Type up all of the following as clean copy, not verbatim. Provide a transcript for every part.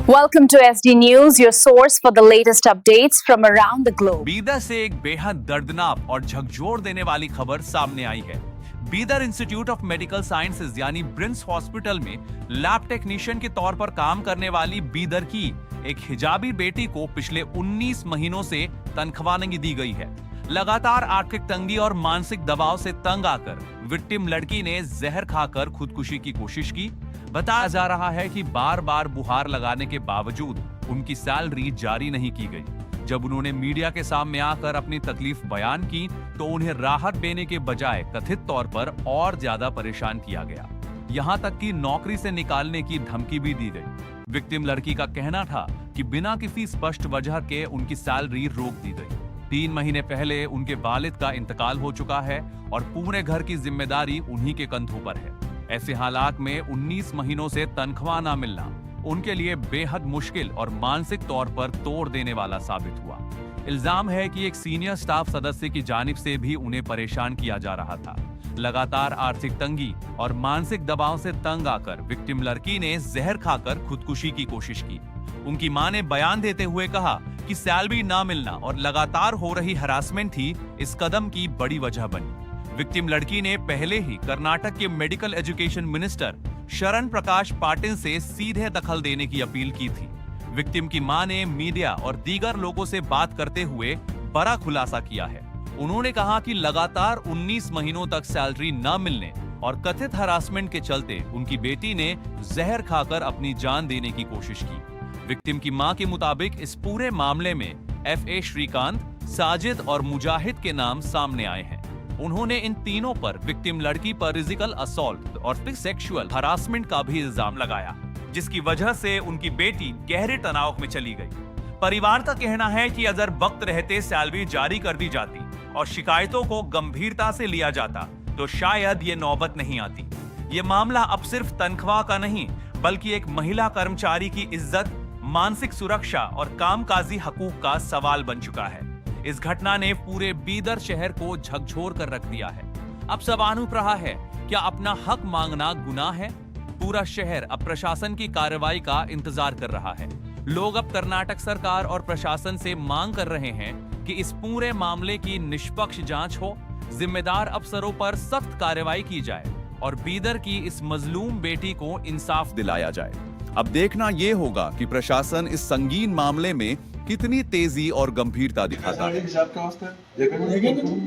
Welcome to SD News, your source for the latest updates from around the globe. Bidar से एक बेहद दर्दनाक और झकझोर देने वाली खबर सामने आई है। Bidar institute of medical sciences यानी ब्रिम्स हॉस्पिटल में लैब टेक्नीशियन के तौर पर काम करने वाली बीदर की एक हिजाबी बेटी को पिछले 19 महीनों से तनख्वाह नहीं दी गई है। लगातार आर्थिक तंगी और मानसिक दबाव से तंग आकर विक्टिम लड़की ने जहर खाकर खुदकुशी की कोशिश की। बताया जा रहा है कि बार बार बुहार लगाने के बावजूद उनकी सैलरी जारी नहीं की गई। जब उन्होंने मीडिया के सामने आकर अपनी तकलीफ बयान की तो उन्हें राहत देने के बजाय कथित तौर पर और ज्यादा परेशान किया गया। यहाँ तक कि नौकरी से निकालने की धमकी भी दी गई। विक्टिम लड़की का कहना था कि बिना किसी स्पष्ट वजह के उनकी सैलरी रोक दी गई। 3 महीने पहले उनके वालिद का इंतकाल हो चुका है और पूरे घर की जिम्मेदारी उन्हीं के कंधों पर है। ऐसे हालात में 19 महीनों से तनख्वाह ना मिलना उनके लिए बेहद मुश्किल और मानसिक तौर पर तोड़ देने वाला साबित हुआ। इल्जाम है कि एक सीनियर स्टाफ सदस्य की जानिब से भी उन्हें परेशान किया जा रहा था। लगातार आर्थिक तंगी और मानसिक दबाव से तंग आकर विक्टिम लड़की ने जहर खाकर खुदकुशी की कोशिश की। उनकी मां ने बयान देते हुए कहा कि सैलरी ना मिलना और लगातार हो रही हरासमेंट ही इस कदम की बड़ी वजह बनी। विक्टिम लड़की ने पहले ही कर्नाटक के मेडिकल एजुकेशन मिनिस्टर शरण प्रकाश पाटिल से सीधे दखल देने की अपील की थी। विक्टिम की मां ने मीडिया और दीगर लोगों से बात करते हुए बड़ा खुलासा किया है। उन्होंने कहा कि लगातार 19 महीनों तक सैलरी न मिलने और कथित हरासमेंट के चलते उनकी बेटी ने जहर खाकर अपनी जान देने की कोशिश की। विक्टिम की मां के मुताबिक इस पूरे मामले में FA श्रीकांत, साजिद और मुजाहिद के नाम सामने आए हैं। उन्होंने इन तीनों पर विक्टिम लड़की पर फिजिकल असॉल्ट और सेक्सुअल हरासमेंट का भी इल्जाम लगाया, जिसकी वजह से उनकी बेटी गहरे तनाव में चली गई। परिवार का कहना है कि अगर वक्त रहते सैलरी जारी कर दी जाती और शिकायतों को गंभीरता से लिया जाता तो शायद ये नौबत नहीं आती। ये मामला अब सिर्फ तनख्वाह का नहीं बल्कि एक महिला कर्मचारी की इज्जत, मानसिक सुरक्षा और कामकाजी हकूक का सवाल बन चुका है। इस घटना ने पूरे बीदर शहर को झकझोर कर रख दिया है। अब सवाल उठ रहा है, क्या अपना हक मांगना गुनाह है? पूरा शहर अब प्रशासन की कार्रवाई का इंतजार कर रहा है। लोग अब कर्नाटक सरकार और प्रशासन से मांग कर रहे हैं कि इस पूरे मामले की निष्पक्ष जांच हो, जिम्मेदार अफसरों पर सख्त कार्रवाई की जाए और बीदर की इस मजलूम बेटी को इंसाफ दिलाया जाए। अब देखना ये होगा कि प्रशासन इस संगीन मामले में कितनी तेजी और गंभीरता दिखाता है। हिजाब के वास्ते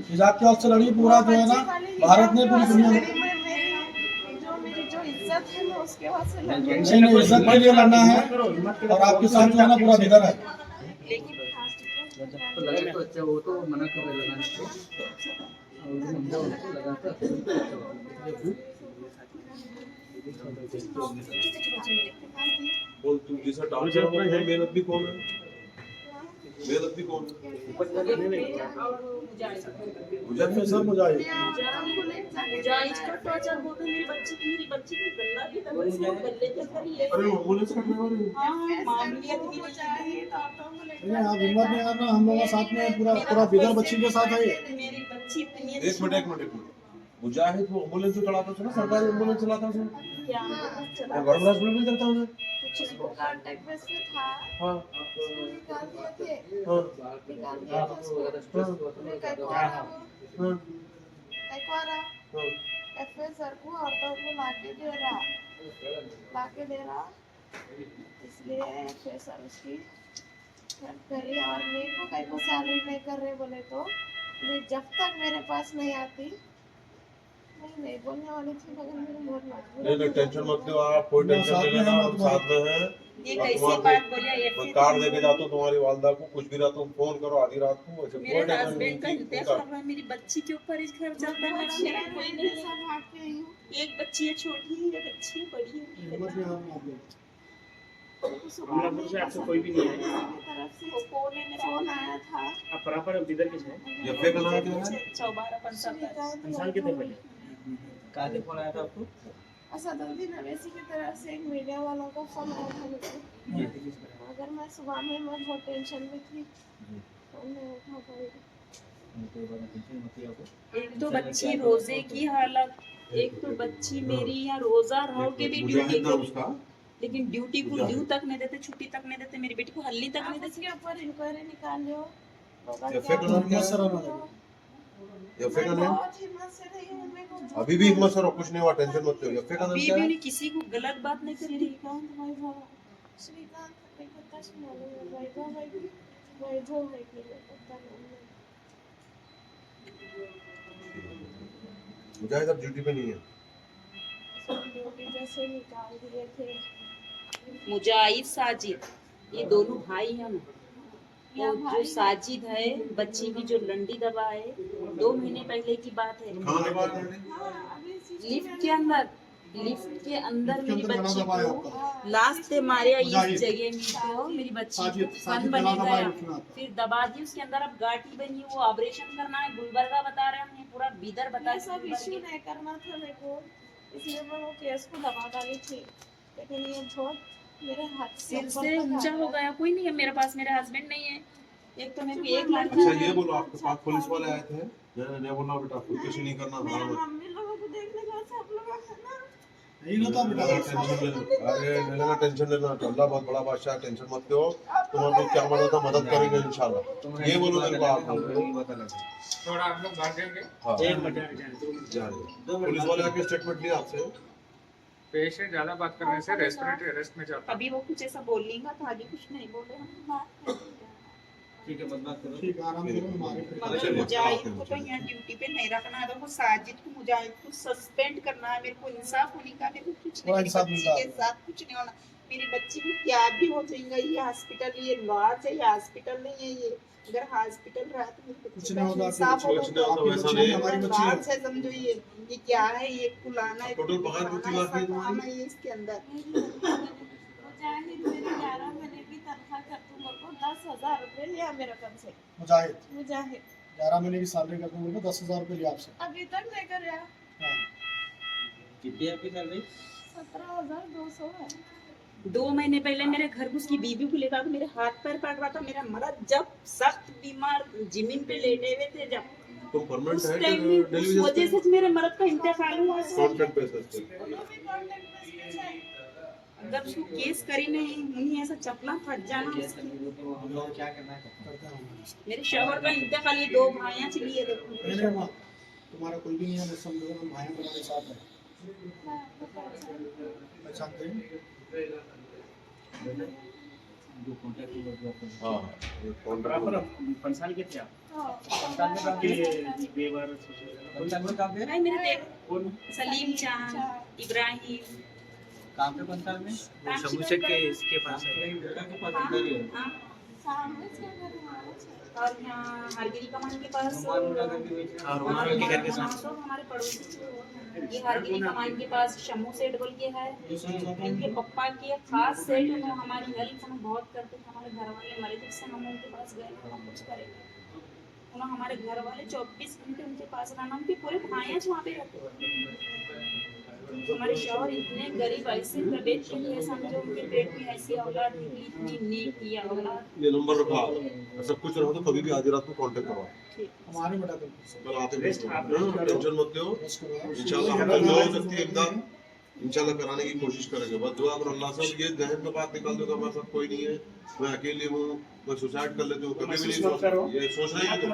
हिजाब के वास्ते लड़ी पूरा जो है ना भारत ने पूरी दुनिया में जो इज्जत है मैं उसके वास्ते लड़ी। नहीं इज्जत के लिए लड़ना है और आपके साथ जो है ना पूरा बिदर है। वो तो मना कर लगाने बोल तू जैसा डांस है मेहनत भी कौन है? मेहनत भी कौन है? मुझे सब मुजाहिद अरे एम्बुलेंस करने वाले आप हिम्मत नहीं करना, हम लोग साथ में पूरा बिदर बच्ची के साथ है। एक मिनट मुजाहिद वो एम्बुलेंस जो चलाता था ना, सरकारी एम्बुलेंस चलाता था और गवर्नमेंट हॉस्पिटल में करता था। उसको कांटेक्ट बेस पे था। हाँ उसको निकाल दिए थे। हाँ निकाल दिया था उसको। मैं कैकवारा FA सर को औरतों को लाके दे रहा इसलिए FA सर उसकी हेल्प करी और मेरे को कहीं को सैलरी नहीं कर रहे बोले तो जब तक मेरे पास नहीं आती नहीं बोलने वाली थी मगर मेरे बहुत मजबूर। नहीं टेंशन मत लो आप, कोई टेंशन नहीं लेना, हम साथ में हैं। ये कैसी बात बोलिया? ये मैं कार्ड देके जाता हूँ तुम्हारी वालदा को, कुछ भी रहा तुम फोन करो आधी रात को। ऐसे कोई मेरे टेंशन हस्बैंड का नहीं हितेश शर्मा मेरी बच्ची के ऊपर इस घर चल रहा है। कोई नहीं सब भाग के आई हूँ। एक बच्ची है छोटी है, एक बच्ची है बड़ी है। अमलापुर से आपसे कोई भी नहीं आया? तरफ से फोन आया था। आप प्रॉपर बिदर के हैं? ये पे करना है 14-15 साल के थे पहले। काहे फोन आया था आपको? असदुद्दीन अवैसी की तरफ से एक मीडिया वालों का फोन आया था मुझे। अगर मैं सुबह में मैं बहुत टेंशन में थी तो मैं उठा पाई। एक तो बच्ची रोजे की हालत, एक तो बच्ची मेरी यहाँ रोजा रह के भी ड्यूटी मुजाहिद नाम उसका लेकिन ड्यूटी को ड्यू तक नहीं देते, छुट्टी तक नहीं देते, मेरी बेटी को हल्ली तक आप नहीं देते। उसके ऊपर इंक्वायरी निकालो। एफए का नाम क्या है? एफए का नाम? बहुत हिम्मत से रही हूँ, मेरे को अभी भी हिम्मत से रहो, कुछ नहीं हुआ, टेंशन मत लो। एफए का नाम अभी क्या भी है? उन्हें किसी को गलत बात नहीं करी रही। श्रीकांत भाई को टच मालूम है, वैभव भाई भी, वैभव भाई के लिए पता नहीं है। मुजाहिद अब ड्यूटी पे नहीं है। सब ड्यूटी जैसे निकाल दिए थे। मुजाहिद साजिद ये दोनों भाई हैं ना। क्या तो जो भाई? साजिद है बच्ची की जो लंडी दबा है, 2 महीने पहले की बात है। कहाँ दबा है? हाँ, अभी लिफ्ट के अंदर मेरी बच्ची दबाया को होगा। लास्ट से मारे इस मुजाहिद। जगह में, तो मेरी बच्ची साजिद को साजिद सन बने गला दबाया गया, उठना। फिर दबा दी उसके अंदर। अब गाठी बनी, वो ऑपरेशन करना है। गुलबर्गा बता रहे हैं, पूरा बीदर बता ये सब इश्यू नहीं करना था मेरे को, इसलिए मैं वो केस को दबा डाली थी। लेकिन ये बहुत मेरे हाथ सिर से ऊंचा हो गया। कोई नहीं है मेरे पास, मेरे हस्बैंड नहीं है। एक तो मेरे को एक लड़का अच्छा है। ये बोलो, आपके पास पुलिस वाले आए थे? नहीं बोलना बेटा, खुदकुशी नहीं करना, मेरे हराम है। मम्मी लोगों को देखने का सब लोग है ना। नहीं रहता बेटा। टेंशन लेना, अरे नहीं लेना टेंशन लेना, अल्लाह बहुत बड़ा बादशाह है, टेंशन मत लो। तुम्हारे को क्या मदद करेंगे इंशाल्लाह। ये बोलो मेरे को आप। थोड़ा आप लोग बाहर जाएंगे। हाँ एक मिनट जाइए। पुलिस वाले आके स्टेटमेंट लिया आपसे? पेशेंट ज्यादा बात करने से रेस्पिरेटरी अरेस्ट में जाता है। अभी वो कुछ ऐसा बोल लेगा तो आगे कुछ नहीं बोले हम। ठीक है, मत बात करो। ठीक आराम करो, हमारे मगर चलिए, मुजाहिद चलो, को तो चलो। यहाँ ड्यूटी पे नहीं रखना है। तो वो साजिद को, मुजाहिद को सस्पेंड करना है। मेरे को इंसाफ होने का, मेरे को कुछ नहीं, थोड़ा मेरी इंसाफ बच्ची मिलता के है। साथ कुछ नहीं होना। मेरी बच्ची को क्या भी हो जाएगा। ये हॉस्पिटल, ये लॉज है, ये हॉस्पिटल नहीं है। ये अगर हॉस्पिटल रहा तो मेरी कुछ बच्ची नहीं का होगा, इंसाफ होगा। कुछ नहीं होगा, तो वैसा नहीं है। हमारी बच्ची है। लॉज है, समझो। ये क्या है, ये कुलाना है, टोटल पगार कितनी लाख की है तुम्हारी? काम है ये इसके अंदर। मुजाहिद मेरी 11 महीने की तनख्वाह कर तू मेरे को 10,000 रुपए लिया मेरे कम से। मुजाहिद 11 महीने की सैलरी करके मुझे 10,000 रुपये लिया आपसे। अभी तक नहीं कर रहा। हाँ। कितनी आपकी सैलरी? 17,200 है। 2 महीने पहले मेरे घर में उसकी बीवी को लेकर मेरे हाथ पैर काट रहा था। मेरा मर्द जब सख्त बीमार जमीन पे लेटे हुए थे, जब तुम परमानेंट उस है टाइम कि उस डेली वजह बेसिस से मेरे मर्द का इंतकाल हुआ। पे? कॉन्ट्रैक्ट बेसिस पे। दोनों भी कॉन्टेक्ट में से है। अगर उसको केस करी नहीं, उन्हें ऐसा चपला फट जाना उसकी। हम लोग क्या करना है? करते हैं हमारे। मेरे शौहर का इंतकाल ये 2 भाइयां से लिए देखो। नहीं नहीं माँ, तुम्हारा कोई भी नहीं है, बस समझो हम भाई तुम्हारे साथ है। मैं आपको पहचानते हैं? जो कॉन्टैक्ट नंबर जो आपका हाँ, ये कॉन्ट्रैक्ट। पंसाल के थे आप? हाँ, के बेवर पंचायत में काम पे भाई मेरे देख, कौन? सलीम चांद, इब्राहिम, काम पे पंचायत में समूचे के इसके पास है। हाँ, सामने से घर हमारा है। और यहाँ हरगिरी कमान के पास और उन्होंने के घर के साथ सब हमारे पड़ोसी। ये हरगिरी कमान के पास शम्मू सेठ बोल के है। इनके पप्पा की एक खास सेठ, उन्होंने हमारी हेल्प हमें बहुत करते थे। हमारे घर वाले मरे थे, हम उनके पास गए, हम कुछ करेंगे। उन्होंने हमारे घर वाले 24 घंटे उनके पास रहना। उनके पूरे भाइयाँ वहाँ पे रहते थे। हमारे शौहर इतने गरीब, ऐसे तबीयत के लिए समझो, उनके पेट में ऐसी औलाद निकली, इतनी नेक की औलाद। ये नंबर रखा, ऐसा कुछ रहा तो कभी भी आधी रात को कांटेक्ट करो। हमारे बेटा तो कल आते हैं, टेंशन मत लो, इंशाल्लाह हम जो हो सकती है इमदाद इंशाल्लाह कराने की कोशिश करेंगे। बस दुआ करो अल्लाह से। ये जहन में बात निकाल दो, हमारे साथ कोई नहीं है, मैं अकेले हूँ, मैं सुसाइड कर लेती हूँ, कभी भी नहीं सोच रही है तुम।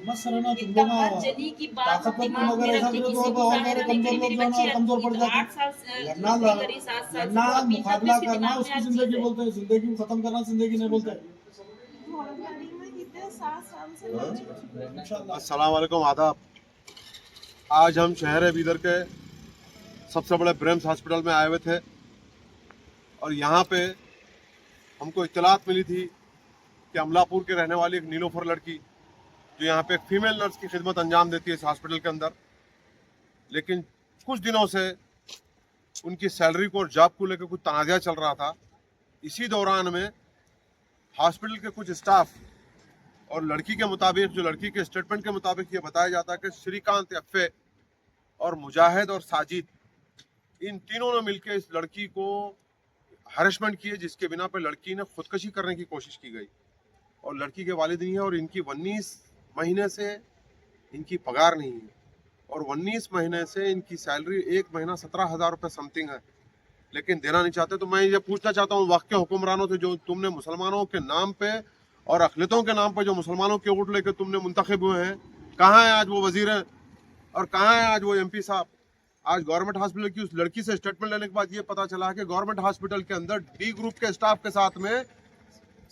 मत सरना तुम इतना लोग बात जली की बात ताकतवर दिमाग तुम में अगर ऐसा रखती, करो किसी तो को और कहना मेरे नहीं। कमजोर मेरी लोग जो है बच्ची ना कमजोर पड़ जाते 8 साल लड़ना नौकरी करी, 7 साल लड़ना से, अभी तक मुकाबला उसके करना दिमाग में उसको आज जिंदगी चीज़ है। बोलते हैं, जिंदगी को खत्म करना जिंदगी नहीं बोलते। घोड़गाड़ी में इतने 7 साल से लगी। इंशाल्लाह। अस्सलाम वालेकुम, आदाब। आज हम शहर बीदर के सबसे बड़े ब्रेम्स हॉस्पिटल में आए हुए थे और यहाँ पे हमको इत्तलात मिली थी कि अमलापुर के रहने वाली एक नीलोफर लड़की जो यहाँ पे एक फीमेल नर्स की खिदमत अंजाम देती है इस हॉस्पिटल के अंदर, लेकिन कुछ दिनों से उनकी सैलरी को और जॉब को लेकर कुछ तनाज़ा चल रहा था। इसी दौरान में हॉस्पिटल के कुछ स्टाफ और लड़की के मुताबिक, जो लड़की के स्टेटमेंट के मुताबिक ये बताया जाता है कि श्रीकांत एफए और मुजाहिद और साजिद, इन तीनों ने मिलकर इस लड़की को हरेसमेंट किए, जिसके बिना पर लड़की ने खुदकशी करने की कोशिश की गई। और लड़की के वालिद नहीं है और इनकी 19 महीने से इनकी पगार नहीं है और 19 महीने से इनकी सैलरी एक महीना 17,000 रुपये समथिंग है। लेकिन देना नहीं चाहते। तो मैं ये पूछना चाहता हूँ वक्त के हुक्मरानों से, जो तुमने मुसलमानों के नाम पे और अखिलतों के नाम पे जो मुसलमानों के वोट लेकर तुमने मुंतखब हुए हैं, कहाँ है आज वो वजीर हैं और कहाँ है आज वो MP साहब? आज गवर्नमेंट हॉस्पिटल की उस लड़की से स्टेटमेंट लेने के बाद ये पता चला कि गवर्नमेंट हॉस्पिटल के अंदर D ग्रुप के स्टाफ के साथ में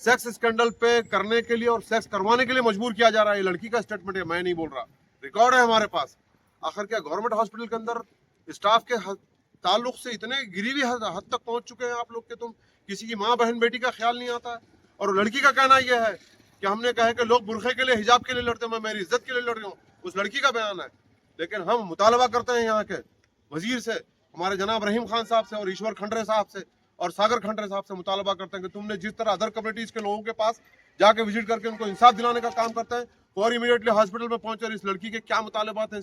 सेक्स स्कैंडल पे करने के लिए और सेक्स करवाने के लिए मजबूर किया जा रहा है। ये लड़की का स्टेटमेंट है, मैं नहीं बोल रहा, रिकॉर्ड है हमारे पास। आखिर क्या गवर्नमेंट हॉस्पिटल के अंदर स्टाफ के ताल्लुक से इतने गिरी हुई हद तक पहुंच चुके हैं आप लोग के तुम किसी की माँ बहन बेटी का ख्याल नहीं आता है। और लड़की का कहना यह है कि हमने कहा कि लोग बुरखे के लिए, हिजाब के लिए लड़ते हैं, मैं मेरी इज्जत के लिए लड़ रही हूँ, उस लड़की का बयान है। लेकिन हम मुतालबा करते हैं यहाँ के वजीर से, हमारे जनाब रहीम खान साहब से और ईश्वर खंडरे साहब से और सागर खंडरे साहब से मुतालबा करते हैं कि तुमने जिस तरह अदर कम्युनिटीज के लोगों के पास जाके विजिट करके उनको इंसाफ दिलाने का काम करते हैं और इमीडिएटली हॉस्पिटल में पहुंचे और इस लड़की के क्या मुतालबात हैं,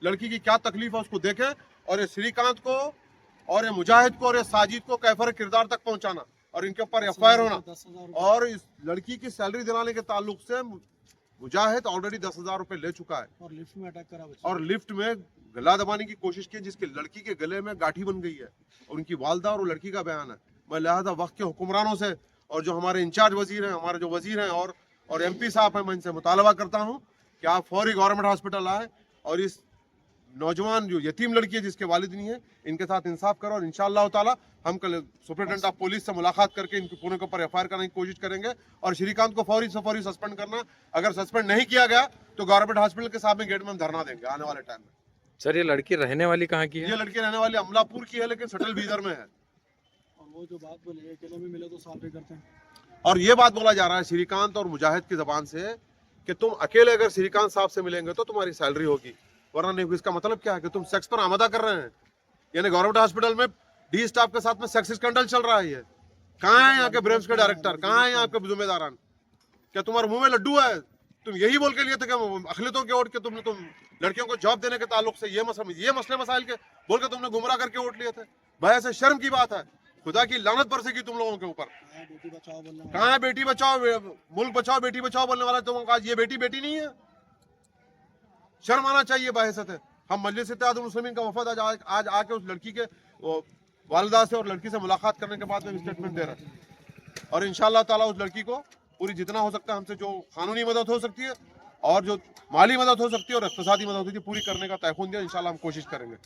लड़की की क्या तकलीफ है उसको देखें, और ये श्रीकांत को और ये मुजाहिद को और ये साजिद को कैफर किरदार तक पहुंचाना और इनके ऊपर FIR होना। और इस लड़की की सैलरी दिलाने के ताल्लुक से मुजाहिद ऑलरेडी 10,000 रुपए ले चुका है और लिफ्ट में अटैक करा और लिफ्ट में गला दबाने की कोशिश की, जिसके लड़की के गले में गांठी बन गई है और उनकी वालदा और लड़की का बयान है। मैं लिहाजा वक्त के हुक्मरानों से और जो हमारे इंचार्ज वजीर हैं, हमारे जो वजीर हैं और MP साहब हैं, मैं इनसे मुतालबा करता हूँ कि आप फौरी गवर्नमेंट हॉस्पिटल आए और इस नौजवान जो यतीम लड़की है जिसके वालिद नहीं है, इनके साथ इंसाफ करो। और इंशाअल्लाह ताला हम कल सुपरिटेंडेंट ऑफ पुलिस से मुलाकात करके इनके पूरे के ऊपर FIR करने की कोशिश करेंगे और श्रीकांत को फौरी से फौरी सस्पेंड करना। अगर सस्पेंड नहीं किया गया तो गवर्नमेंट हॉस्पिटल के सामने गेट में हम धरना देंगे आने वाले टाइम में। सर ये लड़की रहने वाली कहाँ की है? ये लड़की रहने वाली अमलापुर की है, लेकिन सटल बीदर में है। और वो जो बात बोले अकेले में मिले तो साफ भी करते हैं। और ये बात बोला जा रहा है श्रीकांत और मुजाहिद की जबान से कि तुम अकेले अगर श्रीकांत साहब से मिलेंगे तो तुम्हारी सैलरी होगी, वरना नहीं होगी। इसका मतलब क्या है कि तुम सेक्स पर आमदा कर रहे हैं। यानी गवर्नमेंट हॉस्पिटल में D स्टाफ के साथ में सेक्स स्कैंडल चल रहा है। ये कहाँ है यहाँ के ब्रेम्स के डायरेक्टर, कहाँ है यहाँ के जिम्मेदारान? क्या तुम्हारे मुंह में लड्डू है? तुम यही बोल के लिए थे कि अखिलतों के वोट के तुम लड़कियों को जॉब देने के ताल्लुक से ये मसले मसाइल के बोल के तुमने गुमराह करके वोट लिए थे। भाई ऐसे शर्म की बात है, खुदा की लानत बरसेगी तुम लोगों के ऊपर। बेटी बचाओ बोलने कहाँ है बेटी बचाओ, मुल्क बचाओ, बेटी बचाओ बोलने वाला तुम आज ये बेटी नहीं है? शर्म आना चाहिए बाहिसत है। हम मजलिस इत्तेहादुल मुस्लिमीन का वफद आज आके उस लड़की के वालिदा से और लड़की से मुलाकात करने के बाद में स्टेटमेंट दे रहे हैं और इंशाअल्लाह ताला उस लड़की को पूरी जितना हो सकता है हमसे जो कानूनी मदद हो सकती है और जो माली मदद हो सकती है और इक़्तिसादी मदद होती है पूरी करने का तयक़ुन दिया। इंशाअल्लाह हम कोशिश करेंगे।